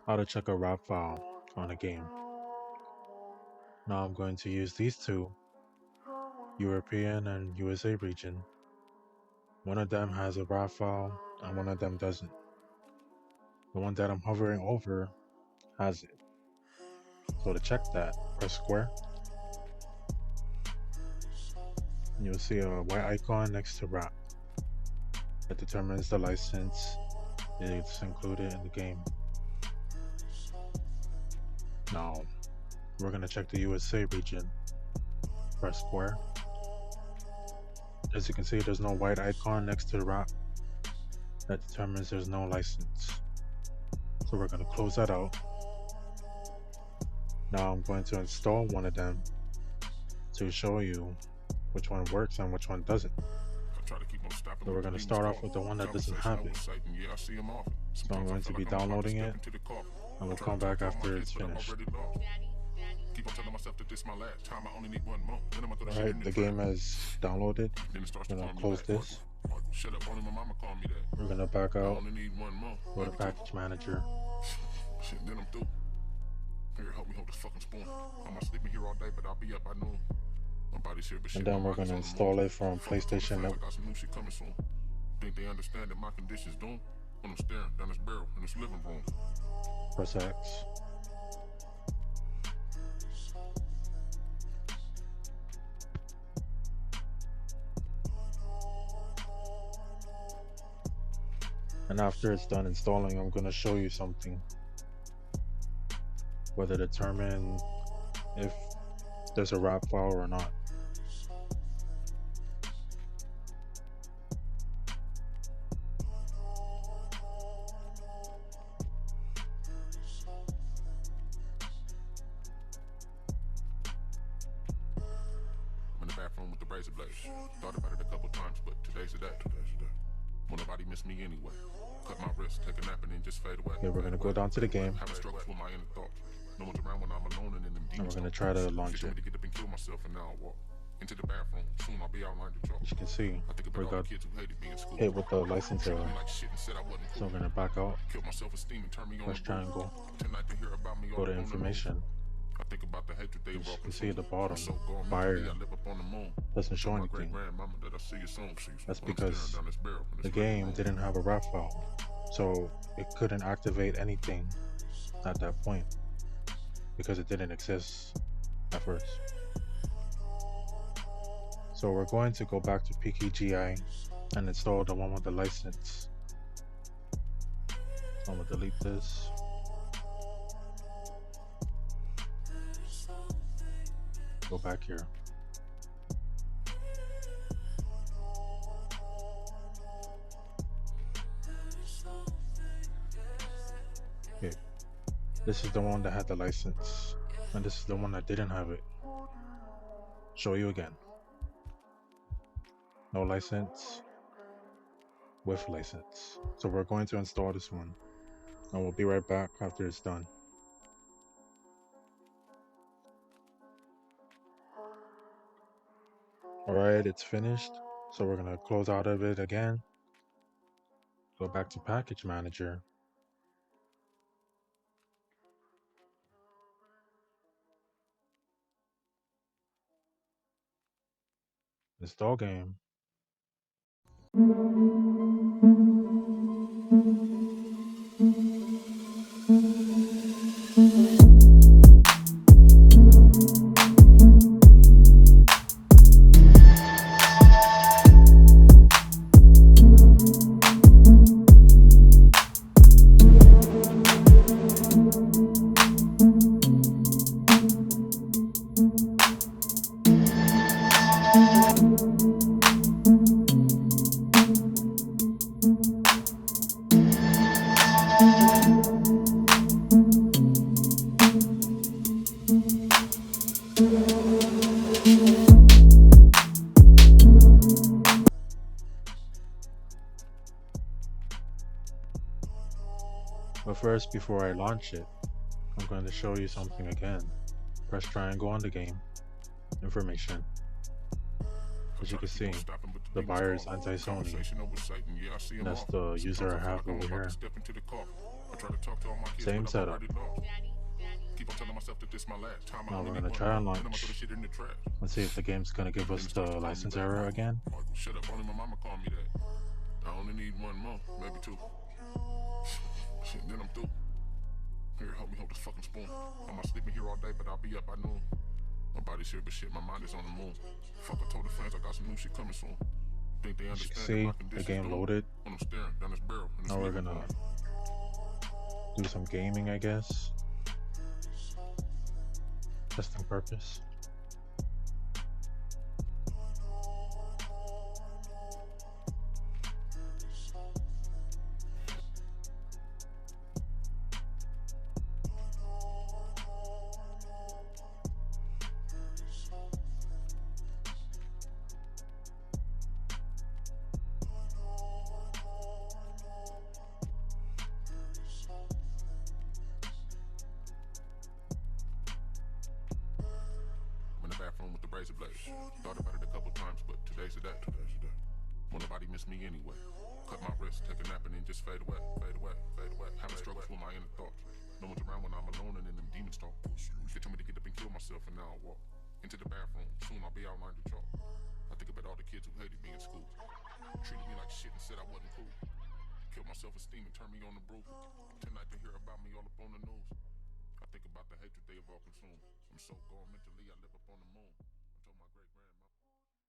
how to check a RAR file on a game. Now I'm going to use these two, European and USA region. One of them has a RAR file and one of them doesn't. The one that I'm hovering over has it. So to check that, press square. And you'll see a white icon next to RAR. That determines the license it's included in the game. Now we're going to check the USA region. Press square. As you can see, there's no white icon next to the RAR. That determines there's no license. So we're going to close that out. Now I'm going to install one of them to show you which one works and which one doesn't. So we're going to start off with the one that doesn't have it. So I'm going to be downloading it, and we'll come back after it's finished. Alright, the game has downloaded. I'm going to close this. We're going to back out, go to package manager. Here, help me hold this fucking spoon. I'm not sleeping here all day, but I'll be up by noon. Nobody's here, but and then we're gonna install it from PlayStation Network. Got some new shit coming soon. Think they understand that my condition's doomed? When I'm staring down this barrel in this living room. Press X. And after it's done installing, I'm gonna show you something. Whether to determine if there's a RAR file or not. I'm in the bathroom with the razor blade. Thought about it a couple times, but today's the day. Won't nobody miss me anyway. Cut my wrist, take a nap, and then just fade away. Okay, we're gonna go down to the game. Having struggles with my inner thoughts. No one's around when I'm alone and in them deep. And we're gonna try to launch it. To get up and kill myself, and now I walk into the bathroom. Soon I'll be outlined to chalk. As you can see, we got hit with the license error. So I'm gonna back out. Press triangle. Go to information. As you can see at the bottom, fire doesn't show anything. That's because the game didn't have a RAR file, so it couldn't activate anything at that point because it didn't exist at first. So we're going to go back to PKGI and install the one with the license. So I'm gonna delete this. Go back here. Okay. This is the one that had the license, and this is the one that didn't have it. Show you again. No license, with license. So we're going to install this one, and we'll be right back after it's done. Alright, it's finished. So we're gonna close out of it again. Go back to package manager. Install game. But first, before I launch it, I'm going to show you something again. Press triangle on the game, information. As you can see, the buyer is anti-Sony. That's the user I have over here. try to talk to all my kids, same setup. Keep on telling myself that this my last time. Now we're gonna try on launch. Let's see if the game's gonna give us the license error again. Shut up, only my mama called me that. I only need one more, maybe two. Shit, then I'm through. Here, help me hold this fucking spoon. I'm not sleeping here all day, but I'll be up by noon. My body's here, but shit, my mind is on the moon. Fuck, I told the fans I got some new shit coming soon. Think they understand. See, the game loaded. When I'm staring down this barrel. Now we're gonna do some gaming, I guess. Testing purpose. Bathroom with the razor blades. Thought about it a couple times, but today's the day. Won't nobody miss me anyway. Cut my wrist, take a nap, and then just fade away. Having struggles with my inner thoughts. No one's around when I'm alone and then them demons talk. They told me to get up and kill myself, and now I walk into the bathroom. Soon I'll be outlined to chalk. I think about all the kids who hated me in school. Treated me like shit and said I wasn't cool. Killed my self-esteem and turned me on the brew. Tonight to hear about me all up on the news. I think about the hatred they have all consumed. I'm so gone mentally, I live up on the moon.